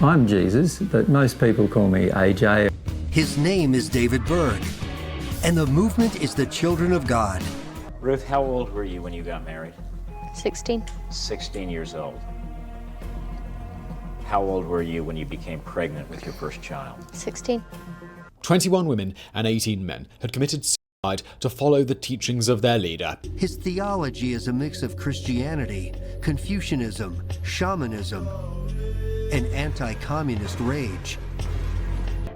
I'm Jesus, but most people call me AJ. His name is David Berg, and the movement is the Children of God. Ruth, how old were you when you got married? 16. 16 years old. How old were you when you became pregnant with your first child? 16. 21 women and 18 men had committed suicide to follow the teachings of their leader. His theology is a mix of Christianity, Confucianism, shamanism, and anti-communist rage.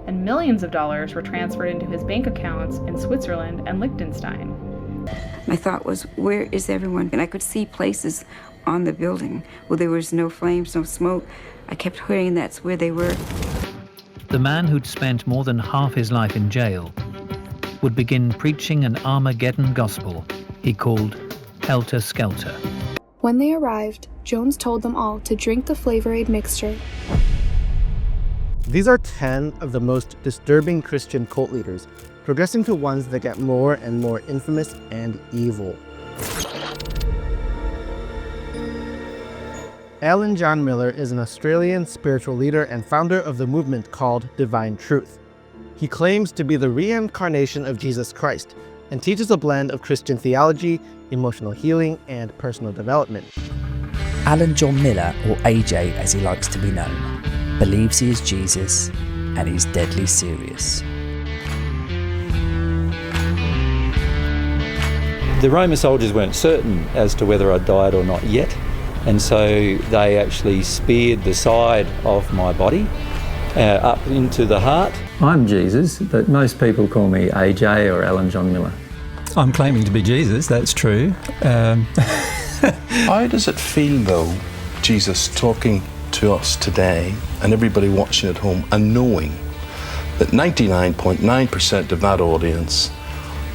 And millions of dollars were transferred into his bank accounts in Switzerland and Liechtenstein. My thought was, where is everyone? And I could see places on the building where there was no flames, no smoke. I kept hearing that's where they were. The man who'd spent more than half his life in jail would begin preaching an Armageddon gospel he called Helter Skelter. When they arrived, Jones told them all to drink the Flavor Aid mixture. These are 10 of the most disturbing Christian cult leaders, progressing to ones that get more and more infamous and evil. Alan John Miller is an Australian spiritual leader and founder of the movement called Divine Truth. He claims to be the reincarnation of Jesus Christ and teaches a blend of Christian theology, emotional healing, and personal development. Alan John Miller, or AJ as he likes to be known, believes he is Jesus and he's deadly serious. The Roman soldiers weren't certain as to whether I'd died or not yet, and so they actually speared the side of my body up into the heart. I'm Jesus, but most people call me AJ or Alan John Miller. I'm claiming to be Jesus, that's true. How does it feel, though, Jesus talking to us today and everybody watching at home and knowing that 99.9% of that audience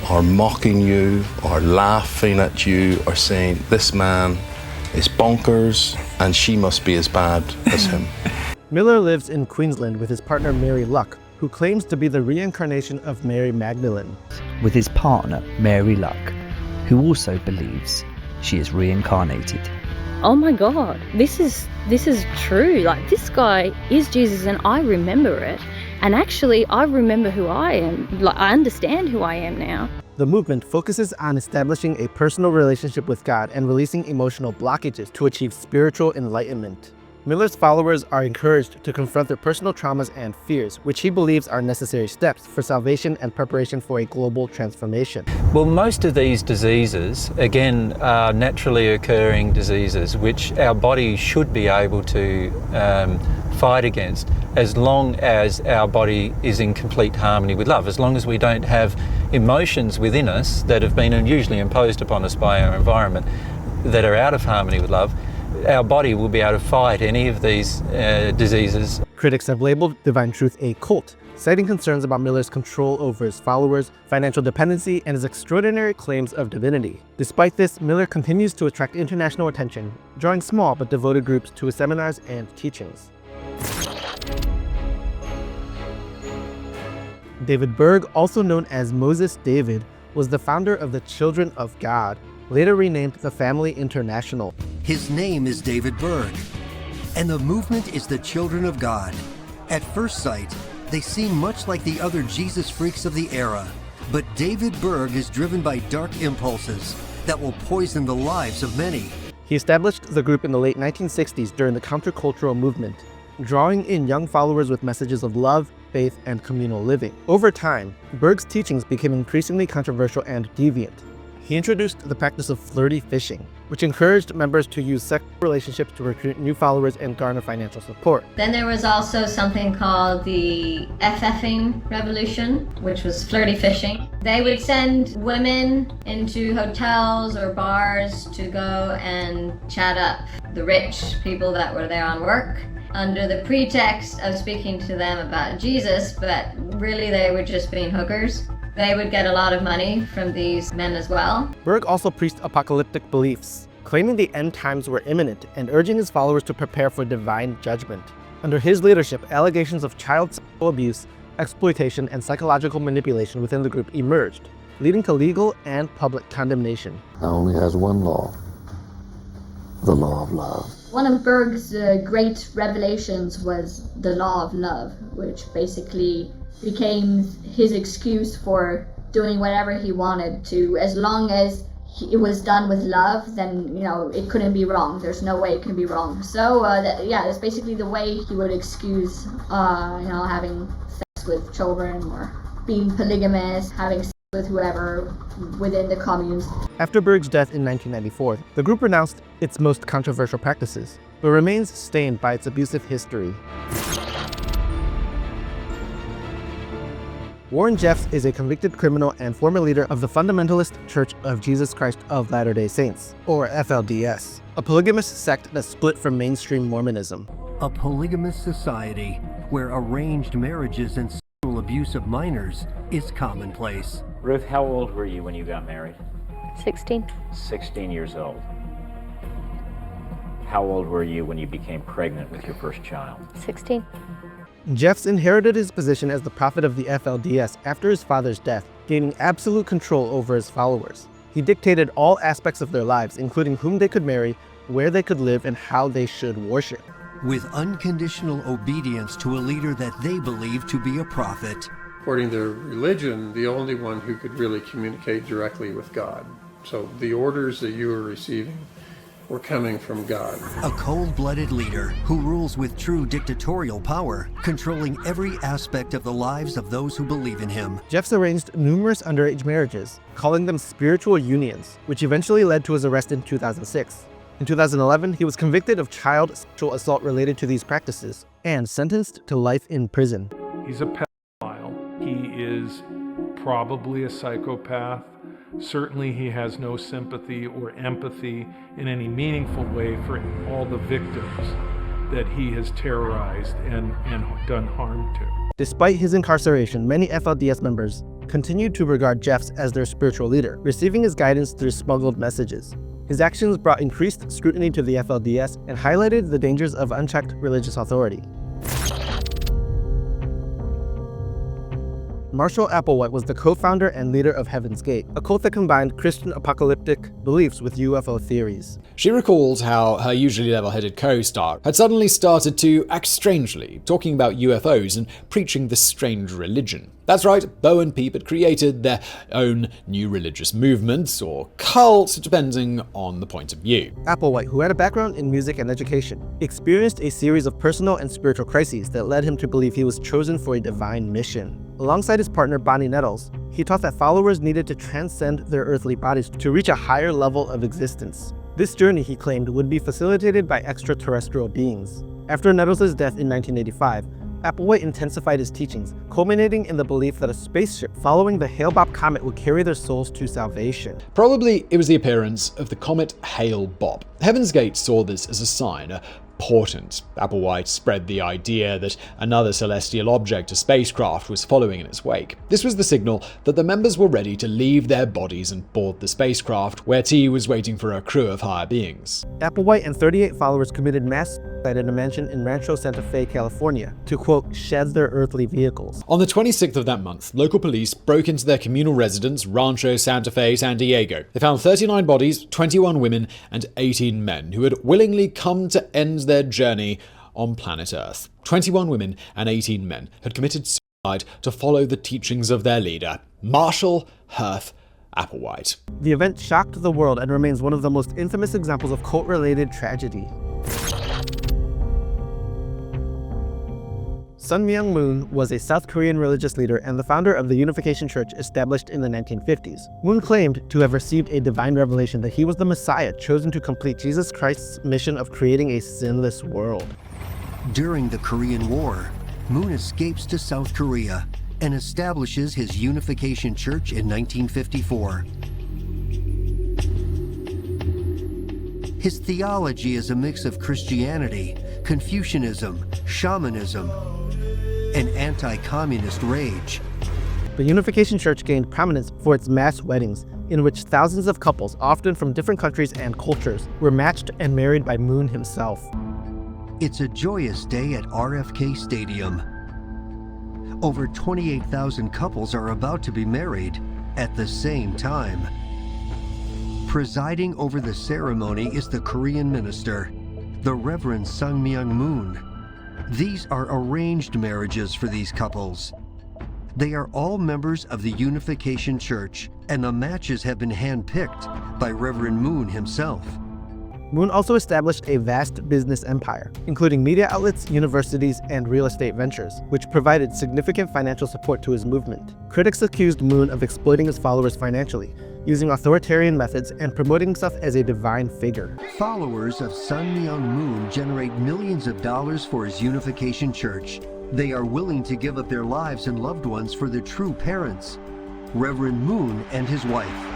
are mocking you, or laughing at you, or saying, this man is bonkers and she must be as bad as him? Miller lives in Queensland with his partner Mary Luck, who claims to be the reincarnation of Mary Magdalene. With his partner, Mary Luck, who also believes she is reincarnated. Oh my God, this is true. Like, this guy is Jesus and I remember it. And actually, I remember who I am. Like, I understand who I am now. The movement focuses on establishing a personal relationship with God and releasing emotional blockages to achieve spiritual enlightenment. Miller's followers are encouraged to confront their personal traumas and fears, which he believes are necessary steps for salvation and preparation for a global transformation. Well, most of these diseases, again, are naturally occurring diseases which our body should be able to fight against, as long as our body is in complete harmony with love, as long as we don't have emotions within us that have been usually imposed upon us by our environment that are out of harmony with love. Our body will be able to fight any of these diseases. Critics have labeled Divine Truth a cult, citing concerns about Miller's control over his followers, financial dependency, and his extraordinary claims of divinity. Despite this, Miller continues to attract international attention, drawing small but devoted groups to his seminars and teachings. David Berg, also known as Moses David, was the founder of the Children of God, later renamed the Family International. His name is David Berg, and the movement is the Children of God. At first sight, they seem much like the other Jesus freaks of the era, but David Berg is driven by dark impulses that will poison the lives of many. He established the group in the late 1960s during the countercultural movement, drawing in young followers with messages of love, faith, and communal living. Over time, Berg's teachings became increasingly controversial and deviant. He introduced the practice of flirty fishing, which encouraged members to use sexual relationships to recruit new followers and garner financial support. Then there was also something called the FFing revolution, which was flirty fishing. They would send women into hotels or bars to go and chat up the rich people that were there on work, under the pretext of speaking to them about Jesus, but really they were just being hookers. They would get a lot of money from these men as well. Berg also preached apocalyptic beliefs, claiming the end times were imminent and urging his followers to prepare for divine judgment. Under his leadership, allegations of child sexual abuse, exploitation, and psychological manipulation within the group emerged, leading to legal and public condemnation. Only has one law, the law of love. One of Berg's great revelations was the law of love, which basically became his excuse for doing whatever he wanted to. As long as it was done with love, then, it couldn't be wrong. There's no way it can be wrong. So, that's basically the way he would excuse, having sex with children or being polygamous, having sex with whoever within the communes. After Berg's death in 1994, the group renounced its most controversial practices, but remains stained by its abusive history. Warren Jeffs is a convicted criminal and former leader of the Fundamentalist Church of Jesus Christ of Latter-day Saints, or FLDS, a polygamous sect that split from mainstream Mormonism. A polygamous society where arranged marriages and sexual abuse of minors is commonplace. Ruth, how old were you when you got married? 16. 16 years old. How old were you when you became pregnant with your first child? 16. Jeffs inherited his position as the prophet of the FLDS after his father's death, gaining absolute control over his followers. He dictated all aspects of their lives, including whom they could marry, where they could live, and how they should worship. With unconditional obedience to a leader that they believed to be a prophet. According to religion, the only one who could really communicate directly with God. So the orders that you were receiving were coming from God. A cold-blooded leader who rules with true dictatorial power, controlling every aspect of the lives of those who believe in him. Jeffs arranged numerous underage marriages, calling them spiritual unions, which eventually led to his arrest in 2006. In 2011, he was convicted of child sexual assault related to these practices and sentenced to life in prison. He's a pedophile. He is probably a psychopath. Certainly he has no sympathy or empathy in any meaningful way for all the victims that he has terrorized and done harm to. Despite his incarceration, many FLDS members continued to regard Jeffs as their spiritual leader, receiving his guidance through smuggled messages. His actions brought increased scrutiny to the FLDS and highlighted the dangers of unchecked religious authority. Marshall Applewhite was the co-founder and leader of Heaven's Gate, a cult that combined Christian apocalyptic beliefs with UFO theories. She recalls how her usually level-headed co-star had suddenly started to act strangely, talking about UFOs and preaching this strange religion. That's right, Bo and Peep had created their own new religious movement, or cult, depending on the point of view. Applewhite, who had a background in music and education, experienced a series of personal and spiritual crises that led him to believe he was chosen for a divine mission. Alongside his partner Bonnie Nettles, he taught that followers needed to transcend their earthly bodies to reach a higher level of existence. This journey, he claimed, would be facilitated by extraterrestrial beings. After Nettles' death in 1985, Applewhite intensified his teachings, culminating in the belief that a spaceship following the Hale-Bopp comet would carry their souls to salvation. Probably it was the appearance of the comet Hale-Bopp. Heaven's Gate saw this as a sign, a portent. Applewhite spread the idea that another celestial object, a spacecraft, was following in its wake. This was the signal that the members were ready to leave their bodies and board the spacecraft, where T was waiting for a crew of higher beings. Applewhite and 38 followers committed mass suicide in a mansion in Rancho Santa Fe, California, to, quote, shed their earthly vehicles. On the 26th of that month, local police broke into their communal residence, Rancho Santa Fe, San Diego. They found 39 bodies, 21 women, and 18 men who had willingly come to end their journey on planet Earth. 21 women and 18 men had committed suicide to follow the teachings of their leader, Marshall Hearth Applewhite. The event shocked the world and remains one of the most infamous examples of cult-related tragedy. Sun Myung Moon was a South Korean religious leader and the founder of the Unification Church established in the 1950s. Moon claimed to have received a divine revelation that he was the Messiah chosen to complete Jesus Christ's mission of creating a sinless world. During the Korean War, Moon escapes to South Korea and establishes his Unification Church in 1954. His theology is a mix of Christianity, Confucianism, shamanism, and anti-communist rage. The Unification Church gained prominence for its mass weddings, in which thousands of couples, often from different countries and cultures, were matched and married by Moon himself. It's a joyous day at RFK Stadium. Over 28,000 couples are about to be married at the same time. Presiding over the ceremony is the Korean minister, the Reverend Myung Moon. These are arranged marriages for these couples. They are all members of the Unification Church, and the matches have been handpicked by Reverend Moon himself. Moon also established a vast business empire, including media outlets, universities, and real estate ventures, which provided significant financial support to his movement. Critics accused Moon of exploiting his followers financially, using authoritarian methods and promoting himself as a divine figure. Followers of Myung Moon generate millions of dollars for his Unification Church. They are willing to give up their lives and loved ones for their true parents, Reverend Moon and his wife.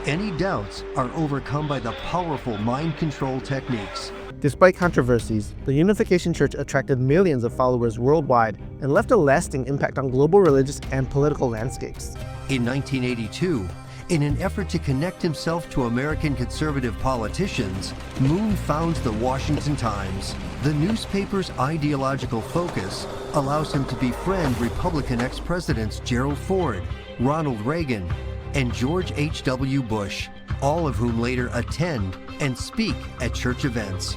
Any doubts are overcome by the powerful mind control techniques. Despite controversies, the Unification Church attracted millions of followers worldwide and left a lasting impact on global religious and political landscapes. In 1982, in an effort to connect himself to American conservative politicians, Moon founds the Washington Times. The newspaper's ideological focus allows him to befriend Republican ex-presidents Gerald Ford, Ronald Reagan, and George H.W. Bush, all of whom later attend and speak at church events.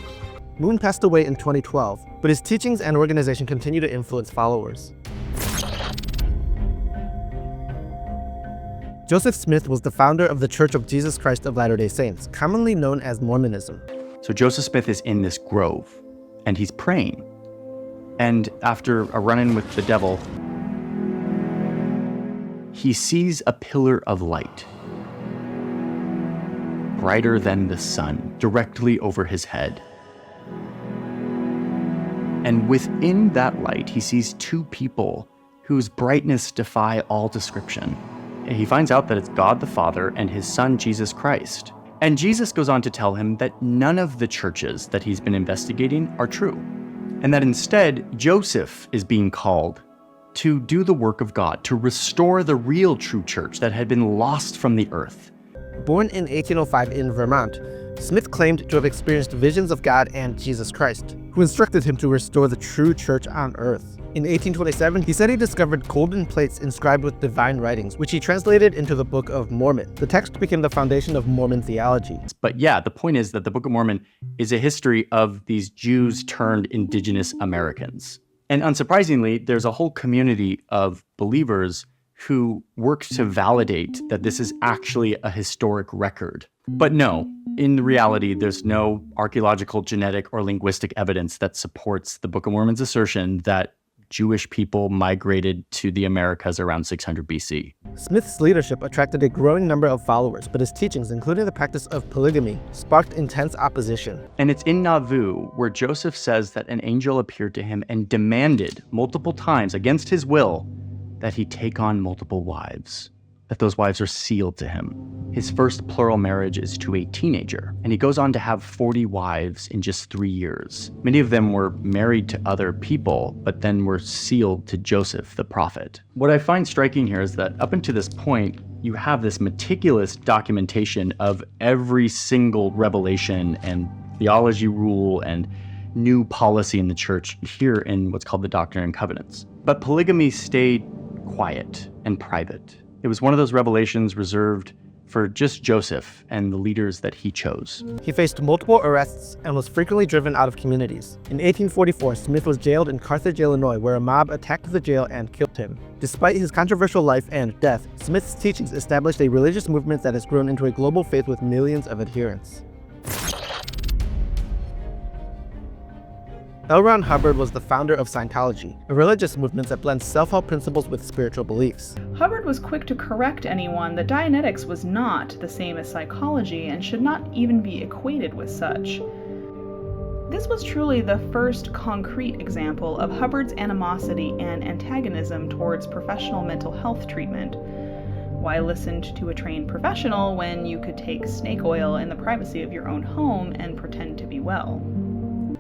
Moon passed away in 2012, but his teachings and organization continue to influence followers. Joseph Smith was the founder of the Church of Jesus Christ of Latter-day Saints, commonly known as Mormonism. So Joseph Smith is in this grove, and he's praying. And after a run-in with the devil, he sees a pillar of light, brighter than the sun, directly over his head. And within that light, he sees two people whose brightness defy all description. And he finds out that it's God the Father and his Son, Jesus Christ. And Jesus goes on to tell him that none of the churches that he's been investigating are true, and that instead, Joseph is being called to do the work of God, to restore the real true church that had been lost from the earth. Born in 1805 in Vermont, Smith claimed to have experienced visions of God and Jesus Christ, who instructed him to restore the true church on earth. In 1827, he said he discovered golden plates inscribed with divine writings, which he translated into the Book of Mormon. The text became the foundation of Mormon theology. But yeah, the point is that the Book of Mormon is a history of these Jews turned indigenous Americans. And unsurprisingly, there's a whole community of believers who work to validate that this is actually a historic record. But no, in reality, there's no archaeological, genetic, or linguistic evidence that supports the Book of Mormon's assertion that Jewish people migrated to the Americas around 600 BC. Smith's leadership attracted a growing number of followers, but his teachings, including the practice of polygamy, sparked intense opposition. And it's in Nauvoo where Joseph says that an angel appeared to him and demanded multiple times, against his will, that he take on multiple wives, that those wives are sealed to him. His first plural marriage is to a teenager, and he goes on to have 40 wives in just 3 years. Many of them were married to other people, but then were sealed to Joseph, the prophet. What I find striking here is that up until this point, you have this meticulous documentation of every single revelation and theology rule and new policy in the church here in what's called the Doctrine and Covenants. But polygamy stayed quiet and private. It was one of those revelations reserved for just Joseph and the leaders that he chose. He faced multiple arrests and was frequently driven out of communities. In 1844, Smith was jailed in Carthage, Illinois, where a mob attacked the jail and killed him. Despite his controversial life and death, Smith's teachings established a religious movement that has grown into a global faith with millions of adherents. L. Ron Hubbard was the founder of Scientology, a religious movement that blends self-help principles with spiritual beliefs. Hubbard was quick to correct anyone that Dianetics was not the same as psychology and should not even be equated with such. This was truly the first concrete example of Hubbard's animosity and antagonism towards professional mental health treatment. Why listen to a trained professional when you could take snake oil in the privacy of your own home and pretend to be well?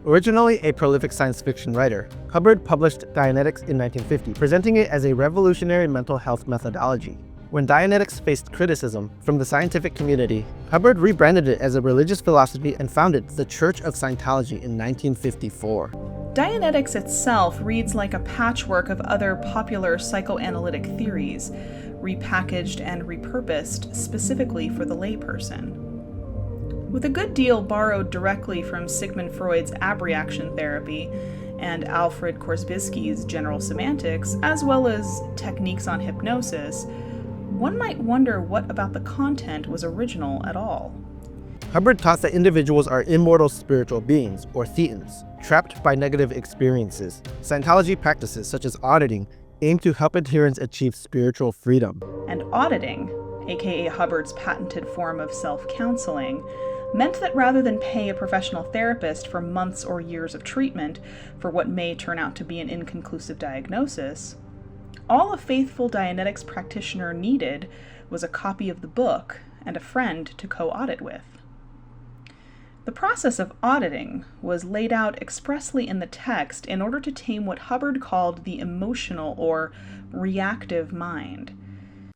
Originally a prolific science fiction writer, Hubbard published Dianetics in 1950, presenting it as a revolutionary mental health methodology. When Dianetics faced criticism from the scientific community, Hubbard rebranded it as a religious philosophy and founded the Church of Scientology in 1954. Dianetics itself reads like a patchwork of other popular psychoanalytic theories, repackaged and repurposed specifically for the layperson. with a good deal borrowed directly from Sigmund Freud's abreaction therapy and Alfred Korzybski's general semantics, as well as techniques on hypnosis, one might wonder what about the content was original at all. Hubbard taught that individuals are immortal spiritual beings, or thetans, trapped by negative experiences. Scientology practices, such as auditing, aim to help adherents achieve spiritual freedom. And auditing, aka Hubbard's patented form of self-counseling, meant that rather than pay a professional therapist for months or years of treatment for what may turn out to be an inconclusive diagnosis, all a faithful Dianetics practitioner needed was a copy of the book and a friend to co-audit with. The process of auditing was laid out expressly in the text in order to tame what Hubbard called the emotional or reactive mind.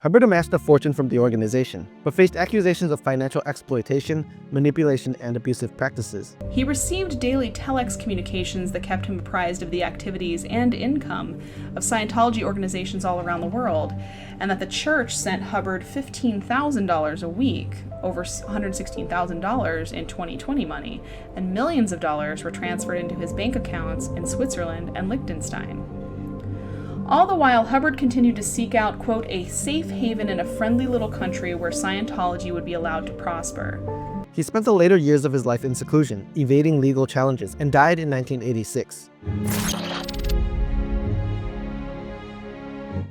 Hubbard amassed a fortune from the organization, but faced accusations of financial exploitation, manipulation, and abusive practices. He received daily telex communications that kept him apprised of the activities and income of Scientology organizations all around the world, and that the church sent Hubbard $15,000 a week, over $116,000 in 2020 money, and millions of dollars were transferred into his bank accounts in Switzerland and Liechtenstein. All the while, Hubbard continued to seek out, quote, a safe haven in a friendly little country where Scientology would be allowed to prosper. He spent the later years of his life in seclusion, evading legal challenges, and died in 1986.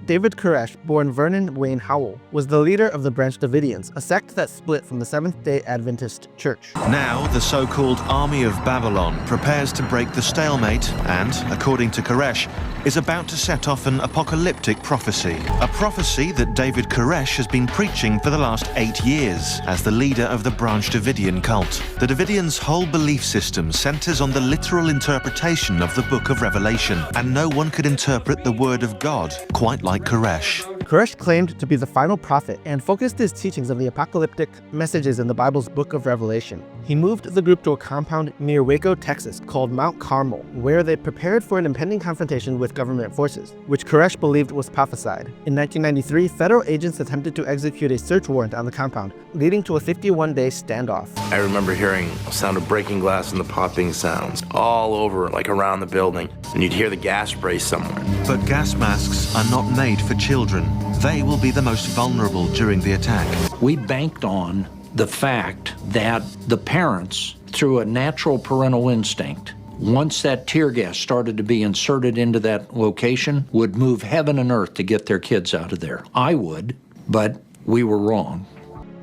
David Koresh, born Vernon Wayne Howell, was the leader of the Branch Davidians, a sect that split from the Seventh-day Adventist Church. Now, the so-called Army of Babylon prepares to break the stalemate and, according to Koresh, is about to set off an apocalyptic prophecy. A prophecy that David Koresh has been preaching for the last 8 years as the leader of the Branch Davidian cult. The Davidians' whole belief system centers on the literal interpretation of the Book of Revelation, and no one could interpret the Word of God quite like Koresh. Koresh claimed to be the final prophet and focused his teachings on the apocalyptic messages in the Bible's Book of Revelation. He moved the group to a compound near Waco, Texas, called Mount Carmel, where they prepared for an impending confrontation with government forces, which Koresh believed was prophesied. In 1993, federal agents attempted to execute a search warrant on the compound, leading to a 51-day standoff. I remember hearing a sound of breaking glass and the popping sounds all over, like around the building, and you'd hear the gas spray somewhere. But gas masks are not made for children. They will be the most vulnerable during the attack. We banked on the fact that the parents, through a natural parental instinct, once that tear gas started to be inserted into that location, would move heaven and earth to get their kids out of there. I would, but we were wrong.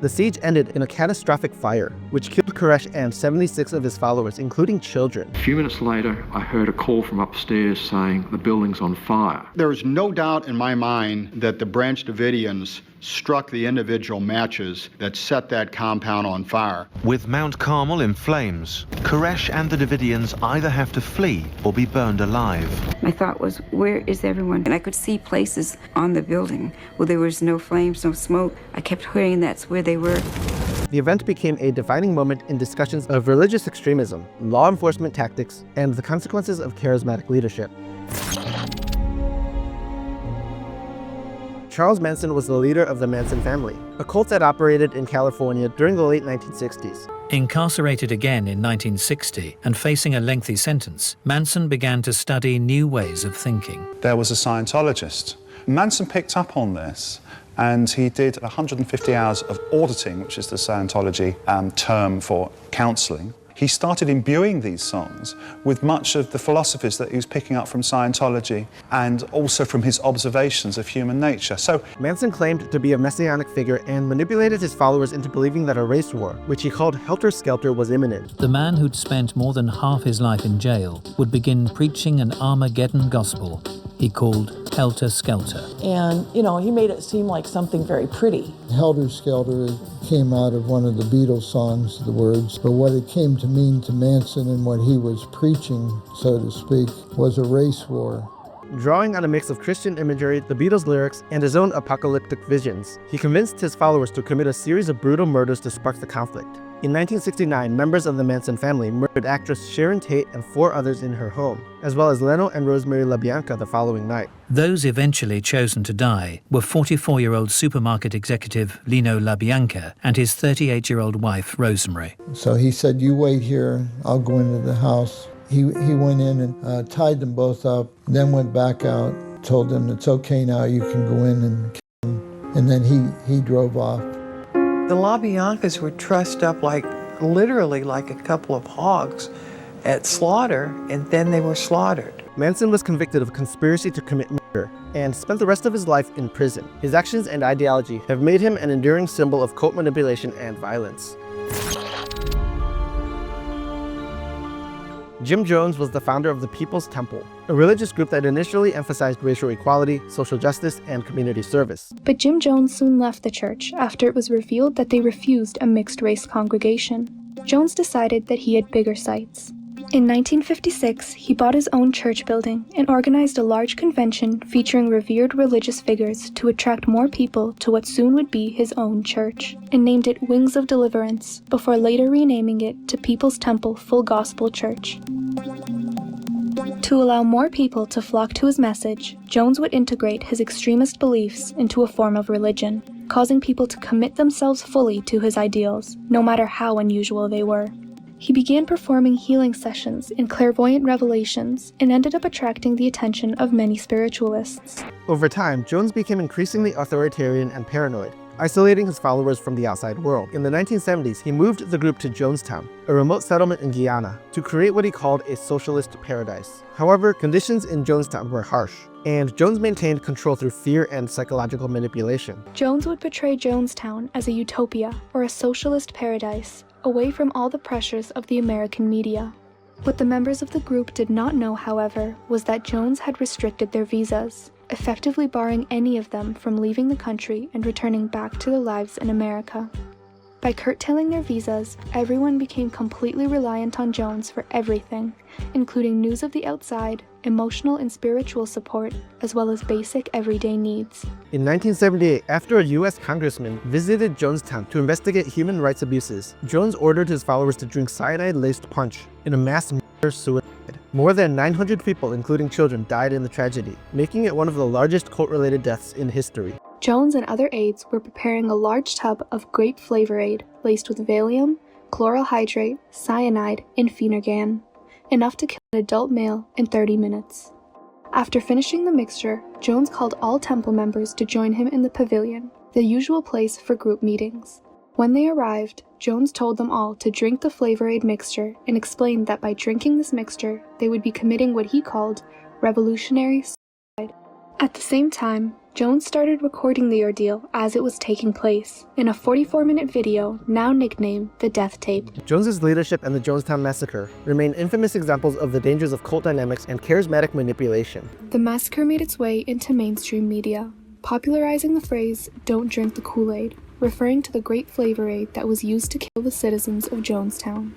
The siege ended in a catastrophic fire, which killed Koresh and 76 of his followers, including children. A few minutes later, I heard a call from upstairs saying the building's on fire. There is no doubt in my mind that the Branch Davidians struck the individual matches that set that compound on fire. With Mount Carmel in flames, Koresh and the Davidians either have to flee or be burned alive. My thought was, where is everyone? And I could see places on the building where there was no flames, no smoke. I kept hearing that's where they were. The event became a defining moment in discussions of religious extremism, law enforcement tactics, and the consequences of charismatic leadership. Charles Manson was the leader of the Manson family, a cult that operated in California during the late 1960s. Incarcerated again in 1960 and facing a lengthy sentence, Manson began to study new ways of thinking. There was a Scientologist. Manson picked up on this, and he did 150 hours of auditing, which is the Scientology term for counseling. He started imbuing these songs with much of the philosophies that he was picking up from Scientology and also from his observations of human nature. So Manson claimed to be a messianic figure and manipulated his followers into believing that a race war, which he called helter-skelter, was imminent. The man who'd spent more than half his life in jail would begin preaching an Armageddon gospel he called Helter Skelter. And, he made it seem like something very pretty. Helter Skelter came out of one of the Beatles songs, the words, but what it came to mean to Manson and what he was preaching, so to speak, was a race war. Drawing on a mix of Christian imagery, the Beatles' lyrics, and his own apocalyptic visions, he convinced his followers to commit a series of brutal murders to spark the conflict. In 1969, members of the Manson family murdered actress Sharon Tate and 4 others in her home, as well as Leno and Rosemary LaBianca the following night. Those eventually chosen to die were 44-year-old supermarket executive Leno LaBianca and his 38-year-old wife, Rosemary. So he said, "You wait here, I'll go into the house." He went in and tied them both up, then went back out, told them, "It's okay now, you can go in and kill them." And then he drove off. The LaBiancas were trussed up literally like a couple of hogs at slaughter, and then they were slaughtered. Manson was convicted of conspiracy to commit murder and spent the rest of his life in prison. His actions and ideology have made him an enduring symbol of cult manipulation and violence. Jim Jones was the founder of the People's Temple, a religious group that initially emphasized racial equality, social justice, and community service. But Jim Jones soon left the church after it was revealed that they refused a mixed-race congregation. Jones decided that he had bigger sights. In 1956, he bought his own church building and organized a large convention featuring revered religious figures to attract more people to what soon would be his own church, and named it Wings of Deliverance, before later renaming it to People's Temple Full Gospel Church. To allow more people to flock to his message, Jones would integrate his extremist beliefs into a form of religion, causing people to commit themselves fully to his ideals, no matter how unusual they were. He began performing healing sessions and clairvoyant revelations and ended up attracting the attention of many spiritualists. Over time, Jones became increasingly authoritarian and paranoid, isolating his followers from the outside world. In the 1970s, he moved the group to Jonestown, a remote settlement in Guyana, to create what he called a socialist paradise. However, conditions in Jonestown were harsh, and Jones maintained control through fear and psychological manipulation. Jones would portray Jonestown as a utopia or a socialist paradise, away from all the pressures of the American media. What the members of the group did not know, however, was that Jones had restricted their visas, effectively barring any of them from leaving the country and returning back to their lives in America. By curtailing their visas, everyone became completely reliant on Jones for everything, including news of the outside, emotional and spiritual support, as well as basic everyday needs. In 1978, after a U.S. congressman visited Jonestown to investigate human rights abuses, Jones ordered his followers to drink cyanide-laced punch in a mass murder-suicide. More than 900 people, including children, died in the tragedy, making it one of the largest cult-related deaths in history. Jones and other aides were preparing a large tub of grape flavor aid laced with Valium, chloral hydrate, cyanide, and Phenergan, enough to kill an adult male in 30 minutes. After finishing the mixture, Jones called all temple members to join him in the pavilion, the usual place for group meetings. When they arrived, Jones told them all to drink the flavor aid mixture and explained that by drinking this mixture, they would be committing what he called revolutionary suicide. At the same time, Jones started recording the ordeal as it was taking place in a 44-minute video now nicknamed the Death Tape. Jones's leadership and the Jonestown Massacre remain infamous examples of the dangers of cult dynamics and charismatic manipulation. The massacre made its way into mainstream media, popularizing the phrase, "Don't drink the Kool-Aid," referring to the grape flavor aid that was used to kill the citizens of Jonestown.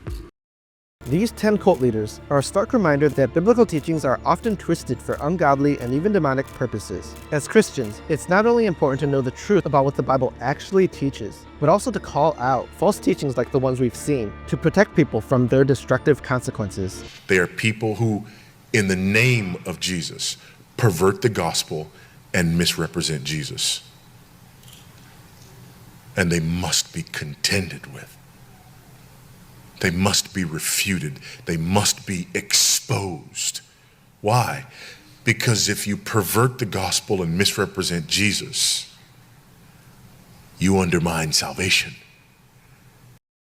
These 10 cult leaders are a stark reminder that biblical teachings are often twisted for ungodly and even demonic purposes. As Christians, it's not only important to know the truth about what the Bible actually teaches, but also to call out false teachings like the ones we've seen, to protect people from their destructive consequences. They are people who, in the name of Jesus, pervert the gospel and misrepresent Jesus. And they must be contended with. They must be refuted. They must be exposed. Why? Because if you pervert the gospel and misrepresent Jesus, you undermine salvation.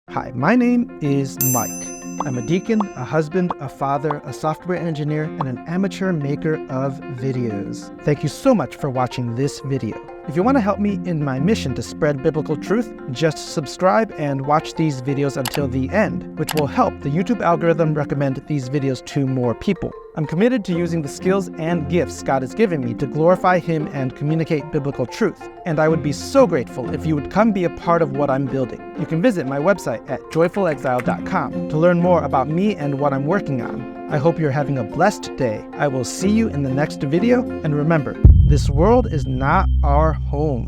Hi, my name is Mike. I'm a deacon, a husband, a father, a software engineer, and an amateur maker of videos. Thank you so much for watching this video. If you want to help me in my mission to spread biblical truth, just subscribe and watch these videos until the end, which will help the YouTube algorithm recommend these videos to more people. I'm committed to using the skills and gifts God has given me to glorify Him and communicate biblical truth, and I would be so grateful if you would come be a part of what I'm building. You can visit my website at joyfulexile.com to learn more about me and what I'm working on. I hope you're having a blessed day. I will see you in the next video, and remember, this world is not our home.